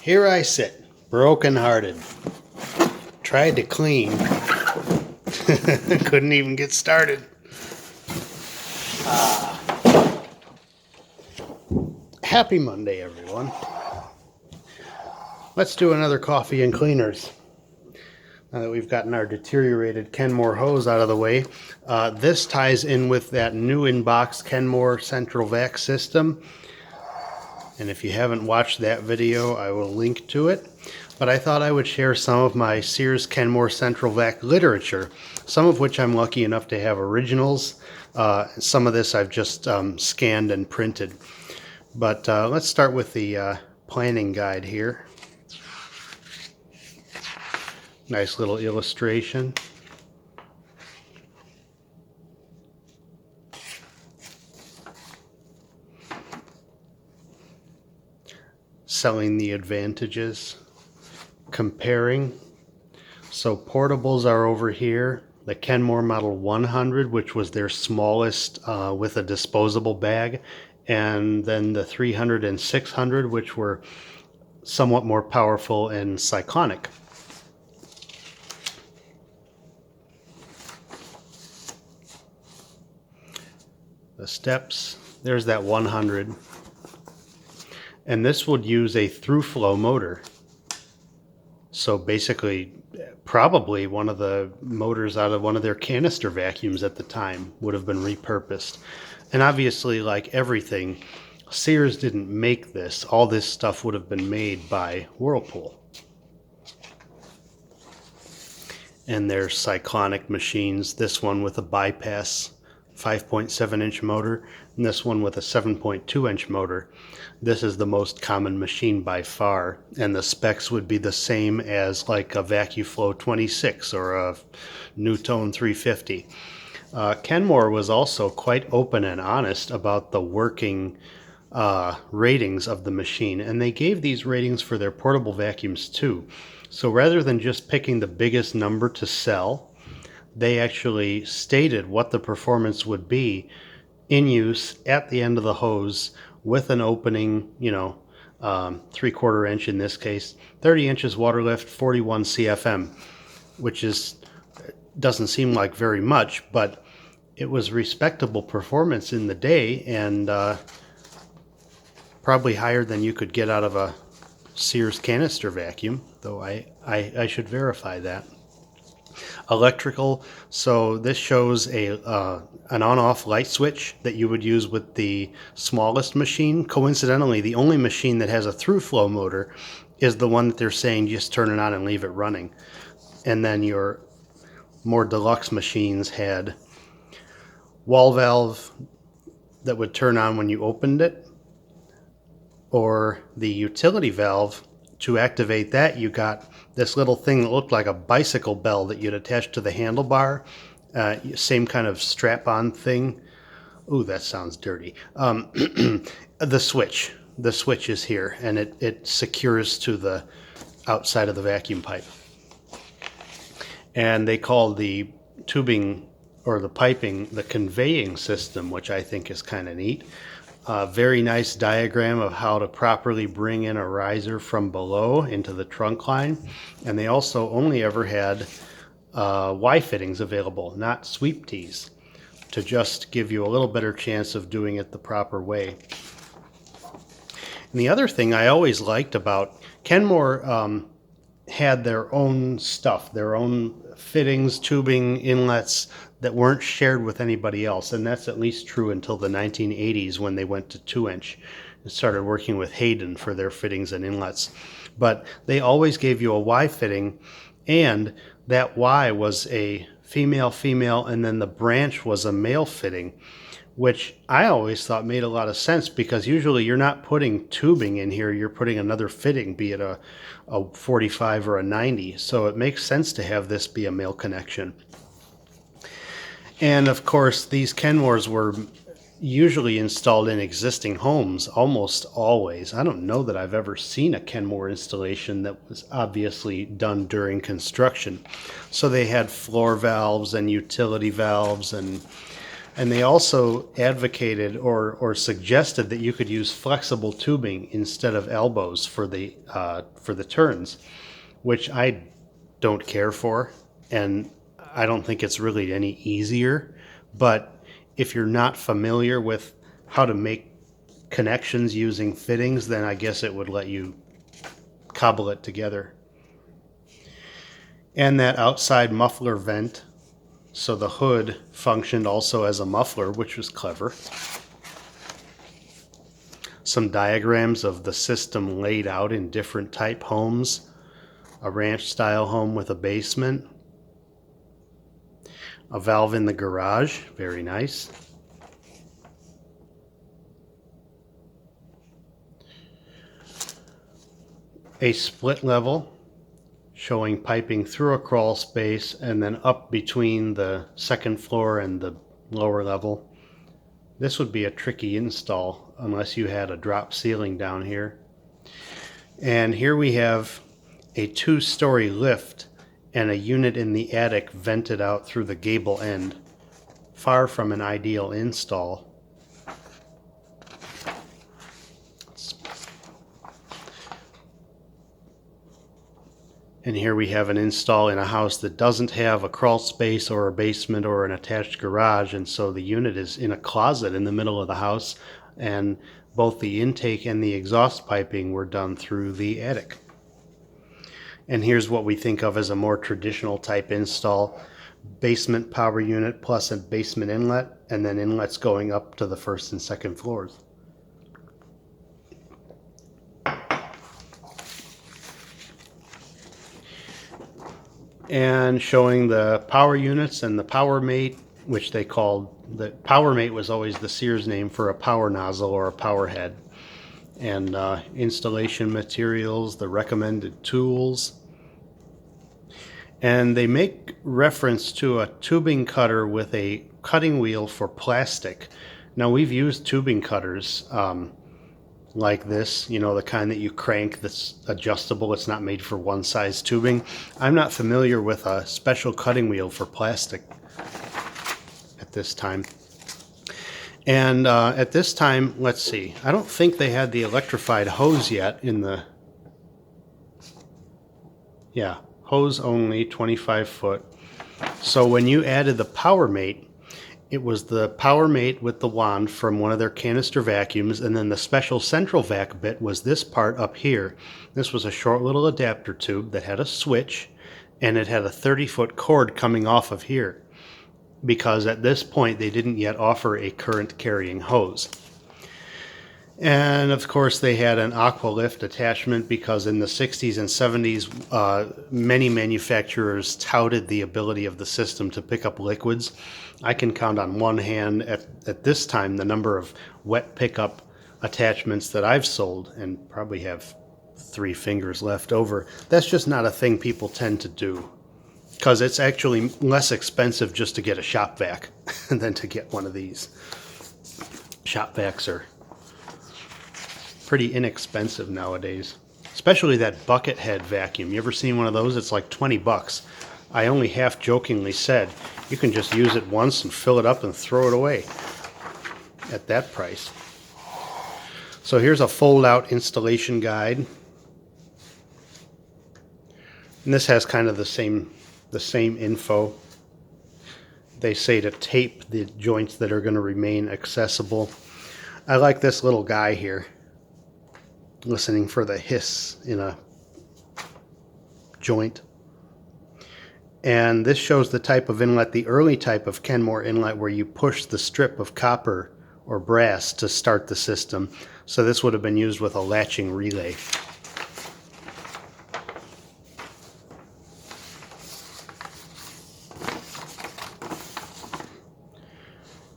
Here I sit, broken-hearted. Tried to clean. Couldn't even get started. Happy Monday, everyone. Let's do another coffee and cleaners. Now that we've gotten our deteriorated Kenmore hose out of the way, this ties in with that new in-box Kenmore central vac system. And if you haven't watched that video, I will link to it. But I thought I would share some of my Sears Kenmore central vac literature, some of which I'm lucky enough to have originals. Some of this I've just scanned and printed. But let's start with the planning guide here. Nice little illustration. Selling the advantages. Comparing. So portables are over here. The Kenmore Model 100, which was their smallest with a disposable bag, and then the 300 and 600, which were somewhat more powerful and cyclonic. The steps, there's that 100. And this would use a through-flow motor. So basically, probably one of the motors out of one of their canister vacuums at the time would have been repurposed. And obviously, like everything, Sears didn't make this. All this stuff would have been made by Whirlpool. And there's cyclonic machines, this one with a bypass 5.7-inch motor, and this one with a 7.2-inch motor. This is the most common machine by far, and the specs would be the same as like a VacuFlow 26 or a Newtone 350. Kenmore was also quite open and honest about the working ratings of the machine, and they gave these ratings for their portable vacuums too. So rather than just picking the biggest number to sell, they actually stated what the performance would be in use at the end of the hose with an opening, 3/4 inch in this case, 30 inches water lift, 41 CFM, which doesn't seem like very much, but it was respectable performance in the day, and probably higher than you could get out of a Sears canister vacuum, though I should verify that. Electrical, so this shows an on-off light switch that you would use with the smallest machine. Coincidentally, the only machine that has a through-flow motor is the one that they're saying just turn it on and leave it running. And then your more deluxe machines had wall valve that would turn on when you opened it, or the utility valve. To activate that, you got this little thing that looked like a bicycle bell that you'd attach to the handlebar. Same kind of strap-on thing. Ooh, that sounds dirty. The switch. The switch is here, and it secures to the outside of the vacuum pipe. And they call the tubing or the piping the conveying system, which I think is kind of neat. Very nice diagram of how to properly bring in a riser from below into the trunk line. And they also only ever had Y fittings available, not sweep tees, to just give you a little better chance of doing it the proper way. And the other thing I always liked about Kenmore had their own stuff, their own fittings, tubing, inlets that weren't shared with anybody else, and that's at least true until the 1980s when they went to 2-inch and started working with Hayden for their fittings and inlets. But they always gave you a Y fitting, and that Y was a female, and then the branch was a male fitting, which I always thought made a lot of sense, because usually you're not putting tubing in here, you're putting another fitting, be it a 45 or a 90. So it makes sense to have this be a male connection. And of course, these Kenmores were usually installed in existing homes, almost always. I don't know that I've ever seen a Kenmore installation that was obviously done during construction. So they had floor valves and utility valves and And they also advocated or suggested that you could use flexible tubing instead of elbows for the turns, which I don't care for, and I don't think it's really any easier. But if you're not familiar with how to make connections using fittings, then I guess it would let you cobble it together. And that outside muffler vent, so the hood functioned also as a muffler, which was clever. Some diagrams of the system laid out in different type homes. A ranch style home with a basement. A valve in the garage, very nice. A split level showing piping through a crawl space and then up between the second floor and the lower level. This would be a tricky install unless you had a drop ceiling down here. And here we have a 2-story lift and a unit in the attic vented out through the gable end. Far from an ideal install. And here we have an install in a house that doesn't have a crawl space or a basement or an attached garage, and so the unit is in a closet in the middle of the house, and both the intake and the exhaust piping were done through the attic. And here's what we think of as a more traditional type install. Basement power unit plus a basement inlet, and then inlets going up to the first and second floors. And showing the power units and the power mate, which they called, the power mate was always the Sears name for a power nozzle or a power head. And installation materials, the recommended tools. And they make reference to a tubing cutter with a cutting wheel for plastic. Now, we've used tubing cutters like this, you know, the kind that you crank that's adjustable. It's not made for one size tubing. I'm not familiar with a special cutting wheel for plastic at this time. And at this time, let's see, I don't think they had the electrified hose yet in the, yeah, hose only, 25 foot. So when you added the power mate, it was the power mate with the wand from one of their canister vacuums, and then the special central vac bit was this part up here. This was a short little adapter tube that had a switch, and it had a 30-foot cord coming off of here, because at this point they didn't yet offer a current carrying hose. And of course they had an aqua lift attachment, because in the 60s and 70s many manufacturers touted the ability of the system to pick up liquids. I can count on one hand at this time the number of wet pickup attachments that I've sold, and probably have 3 fingers left over. That's just not a thing people tend to do, because it's actually less expensive just to get a shop vac than to get one of these. Shop vacs are pretty inexpensive nowadays, especially that bucket head vacuum. You ever seen one of those? It's like 20 bucks. I only half jokingly said you can just use it once and fill it up and throw it away at that price. So here's a fold-out installation guide, and this has kind of the same info. They say to tape the joints that are going to remain accessible. I like this little guy here, listening for the hiss in a joint. And this shows the type of inlet, the early type of Kenmore inlet, where you push the strip of copper or brass to start the system. So this would have been used with a latching relay.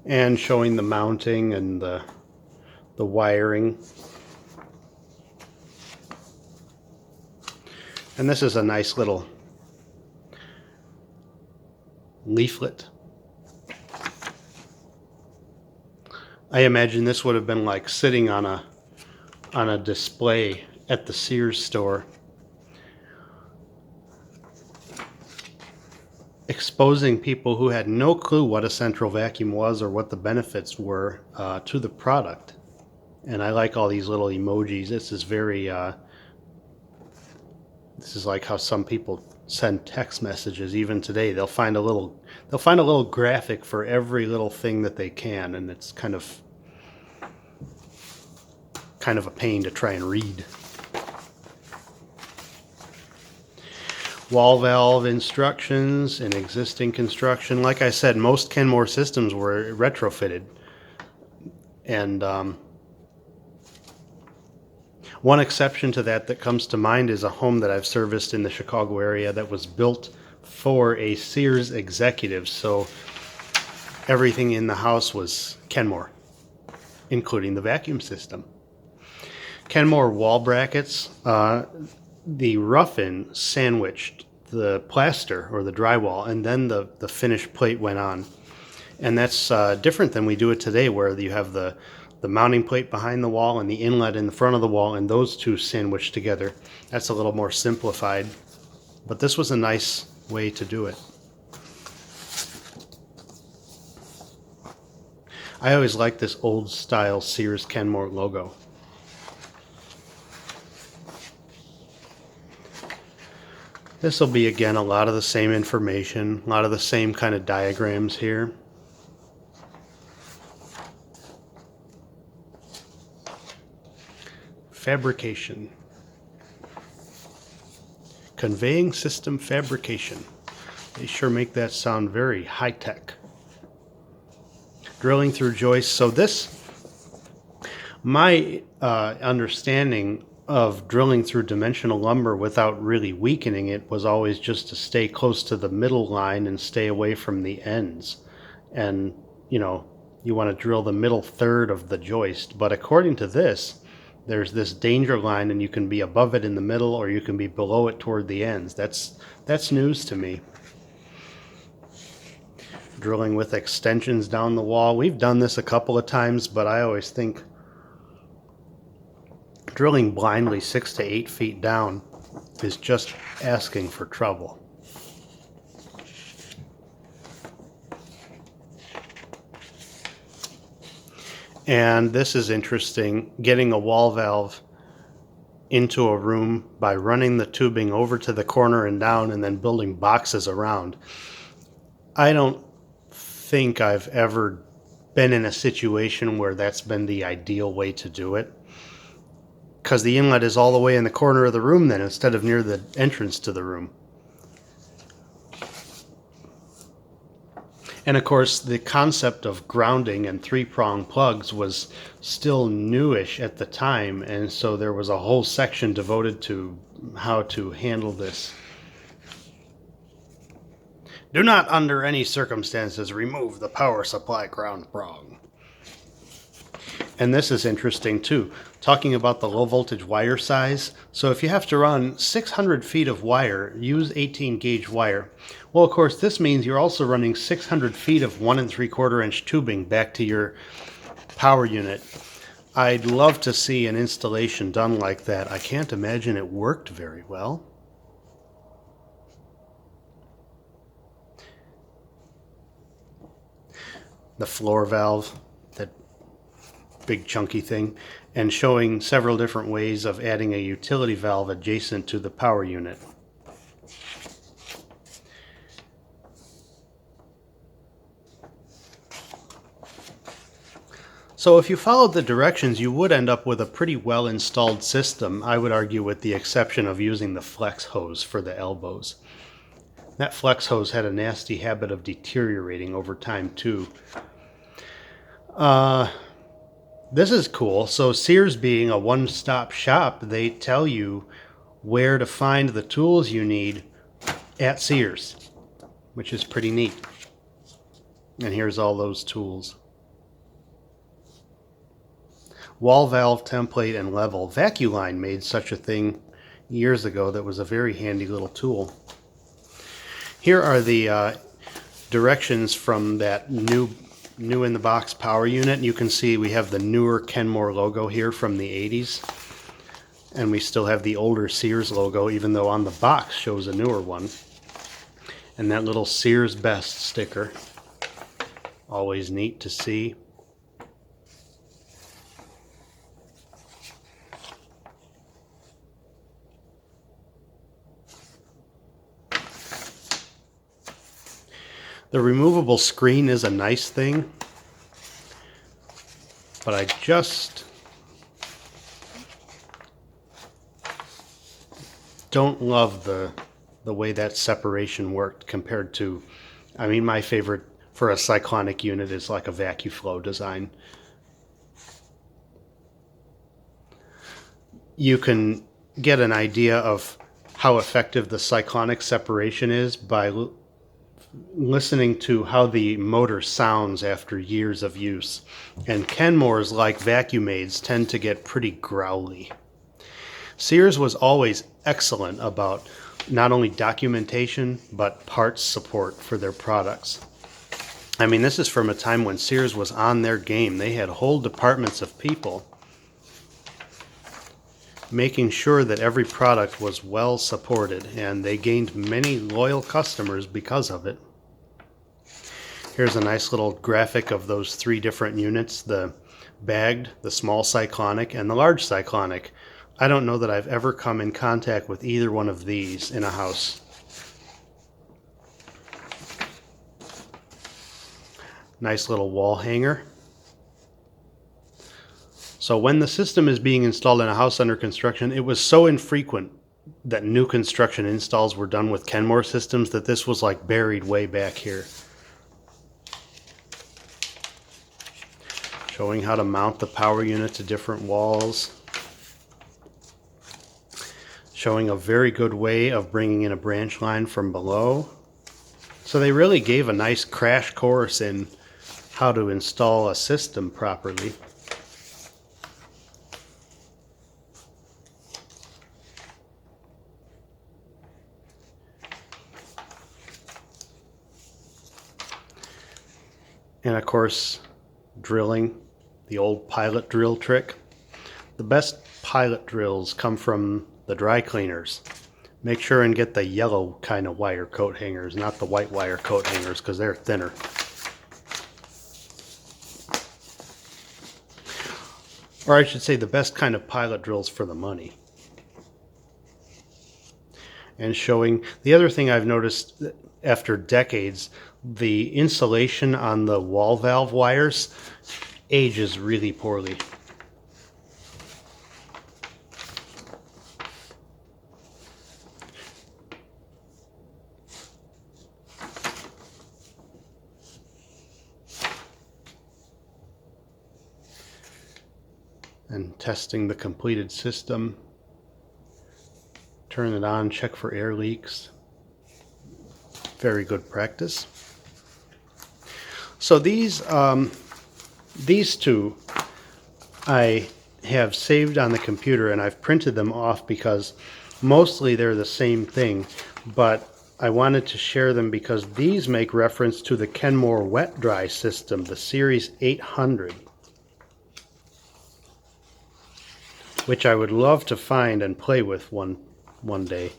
And showing the mounting and the wiring. And this is a nice little leaflet. I imagine this would have been like sitting on a display at the Sears store. exposing people who had no clue what a central vacuum was or what the benefits were to the product. And I like all these little emojis. This is very, this is like how some people send text messages even today. They'll find a little graphic for every little thing that they can, and it's kind of a pain to try and read. Wall valve instructions in existing construction. Like I said, most Kenmore systems were retrofitted. And one exception to that comes to mind is a home that I've serviced in the Chicago area that was built for a Sears executive. So everything in the house was Kenmore, including the vacuum system. Kenmore wall brackets, the rough-in sandwiched the plaster or the drywall, and then the finished plate went on. And that's different than we do it today, where you have the mounting plate behind the wall and the inlet in the front of the wall, and those two sandwiched together. That's a little more simplified, but this was a nice way to do it. I always like this old style Sears Kenmore logo. This will be, again, a lot of the same information, a lot of the same kind of diagrams here. Fabrication. Conveying system fabrication. They sure make that sound very high-tech. Drilling through joists. So this, my understanding of drilling through dimensional lumber without really weakening it was always just to stay close to the middle line and stay away from the ends. And, you know, you want to drill the middle third of the joist. But according to this, there's this danger line, and you can be above it in the middle or you can be below it toward the ends. That's news to me. Drilling with extensions down the wall. We've done this a couple of times, but I always think drilling blindly 6 to 8 feet down is just asking for trouble. And this is interesting, getting a wall valve into a room by running the tubing over to the corner and down and then building boxes around. I don't think I've ever been in a situation where that's been the ideal way to do it, because the inlet is all the way in the corner of the room then instead of near the entrance to the room. And of course, the concept of grounding and three-prong plugs was still newish at the time, and so there was a whole section devoted to how to handle this. Do not under any circumstances remove the power supply ground prong. And this is interesting too, talking about the low voltage wire size. So if you have to run 600 feet of wire, use 18 gauge wire. Well, of course, this means you're also running 600 feet of 1 3/4 inch tubing back to your power unit. I'd love to see an installation done like that. I can't imagine it worked very well. The floor valve, that big chunky thing, and showing several different ways of adding a utility valve adjacent to the power unit. So if you followed the directions, you would end up with a pretty well installed system, I would argue, with the exception of using the flex hose for the elbows. That flex hose had a nasty habit of deteriorating over time too. This is cool. So Sears, being a one-stop shop, they tell you where to find the tools you need at Sears, which is pretty neat. And here's all those tools. Wall valve template and level. Vaculine made such a thing years ago that was a very handy little tool. Here are the directions from that new in the box power unit. You can see we have the newer Kenmore logo here from the 80s, and we still have the older Sears logo, even though on the box shows a newer one. And that little Sears Best sticker, always neat to see. The removable screen is a nice thing, but I just don't love the way that separation worked compared to, I mean, my favorite for a cyclonic unit is like a VacuFlow design. You can get an idea of how effective the cyclonic separation is by listening to how the motor sounds after years of use. And Kenmores, like vacuum aids, tend to get pretty growly. Sears was always excellent about not only documentation, but parts support for their products. I mean, this is from a time when Sears was on their game. They had whole departments of people making sure that every product was well supported, and they gained many loyal customers because of it. Here's a nice little graphic of those three different units, the bagged, the small cyclonic, and the large cyclonic. I don't know that I've ever come in contact with either one of these in a house. Nice little wall hanger. So when the system is being installed in a house under construction, it was so infrequent that new construction installs were done with Kenmore systems that this was like buried way back here. Showing how to mount the power unit to different walls. Showing a very good way of bringing in a branch line from below. So they really gave a nice crash course in how to install a system properly. And of course, drilling, the old pilot drill trick. The best pilot drills come from the dry cleaners. Make sure and get the yellow kind of wire coat hangers, not the white wire coat hangers, because they're thinner. Or I should say the best kind of pilot drills for the money. And showing, the other thing I've noticed after decades, the insulation on the wall valve wires ages really poorly. And testing the completed system. Turn it on, check for air leaks. Very good practice. So these two I have saved on the computer, and I've printed them off because mostly they're the same thing, but I wanted to share them because these make reference to the Kenmore wet dry system, the Series 800, which I would love to find and play with one day.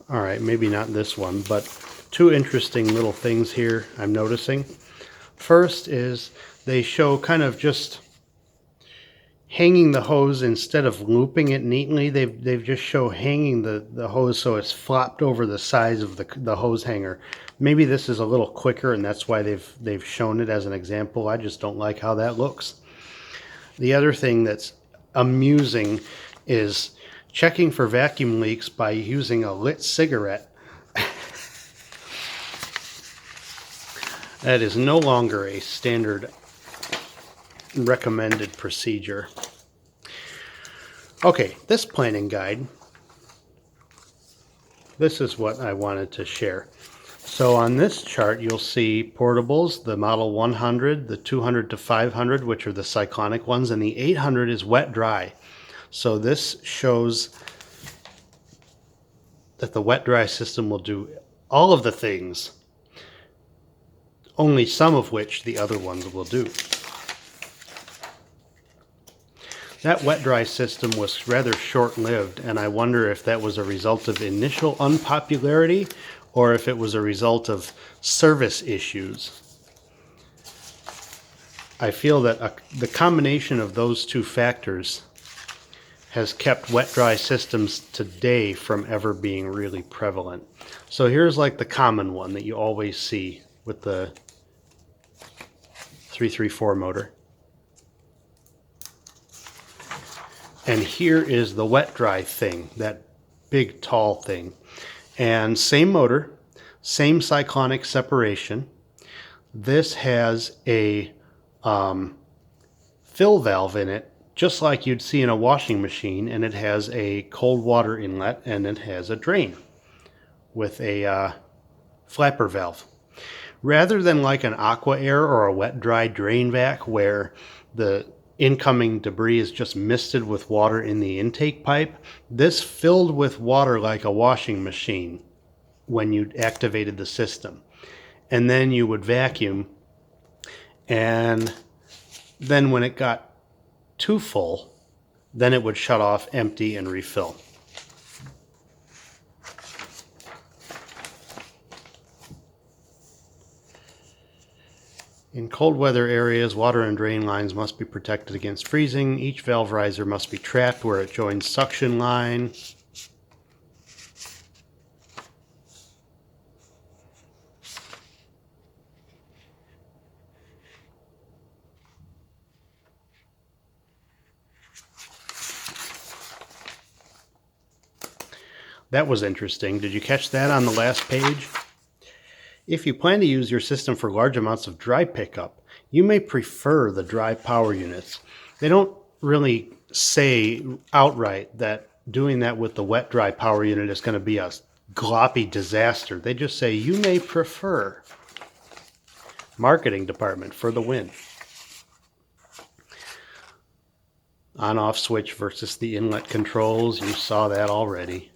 All right, maybe not this one, but two interesting little things here I'm noticing. First is they show kind of just hanging the hose instead of looping it neatly. They've just show hanging the hose so it's flopped over the sides of the hose hanger. Maybe this is a little quicker and that's why they've shown it as an example. I just don't like how that looks. The other thing that's amusing is checking for vacuum leaks by using a lit cigarette. That is no longer a standard recommended procedure. Okay, this planning guide this is what I wanted to share. So on this chart, you'll see portables, the Model 100, the 200 to 500, which are the cyclonic ones, and the 800 is wet-dry. So this shows that the wet-dry system will do all of the things, only some of which the other ones will do. That wet-dry system was rather short-lived, and I wonder if that was a result of initial unpopularity or if it was a result of service issues. I feel that the combination of those two factors has kept wet-dry systems today from ever being really prevalent. So here's like the common one that you always see with the 334 motor. And here is the wet-dry thing, that big tall thing. And same motor, same cyclonic separation. This has a fill valve in it, just like you'd see in a washing machine, and it has a cold water inlet, and it has a drain with a flapper valve. Rather than like an aqua air or a wet-dry drain vac where the incoming debris is just misted with water in the intake pipe, this filled with water like a washing machine when you activated the system. And then you would vacuum, and then when it got too full, then it would shut off, empty, and refill. In cold weather areas, water and drain lines must be protected against freezing. Each valve riser must be trapped where it joins suction line. That was interesting. Did you catch that on the last page? If you plan to use your system for large amounts of dry pickup, you may prefer the dry power units. They don't really say outright that doing that with the wet-dry power unit is going to be a gloppy disaster. They just say you may prefer. Marketing department for the win. On-off switch versus the inlet controls. You saw that already.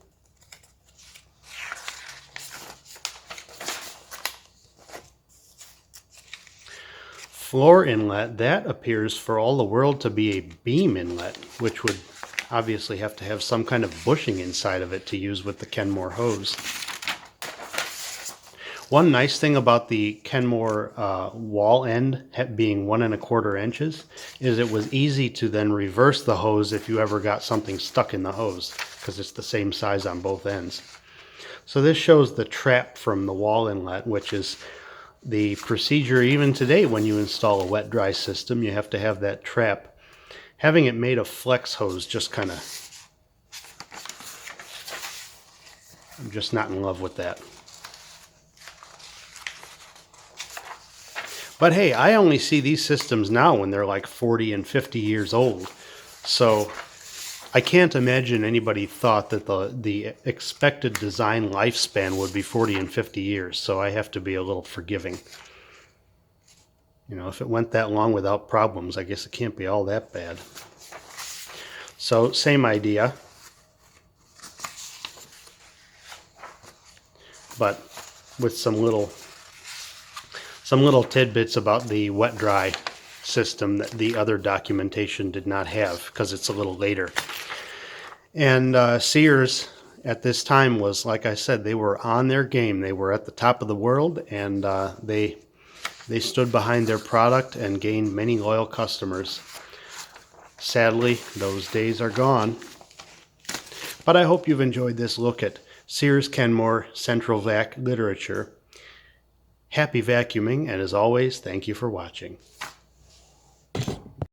Floor inlet, that appears for all the world to be a beam inlet, which would obviously have to have some kind of bushing inside of it to use with the Kenmore hose. One nice thing about the Kenmore wall end being 1 1/4 inches is it was easy to then reverse the hose if you ever got something stuck in the hose, because it's the same size on both ends. So this shows the trap from the wall inlet, which is the procedure even today when you install a wet-dry system. You have to have that trap. Having it made of flex hose just kind of, I'm just not in love with that. But hey, I only see these systems now when they're like 40 and 50 years old. So I can't imagine anybody thought that the expected design lifespan would be 40 and 50 years, so I have to be a little forgiving. You know, if it went that long without problems, I guess it can't be all that bad. So, same idea. But with some little tidbits about the wet-dry system that the other documentation did not have, because it's a little later. And Sears at this time was, like I said, they were on their game. They were at the top of the world, and they stood behind their product and gained many loyal customers. Sadly, those days are gone. But I hope you've enjoyed this look at Sears Kenmore Central Vac literature. Happy vacuuming, and as always, thank you for watching.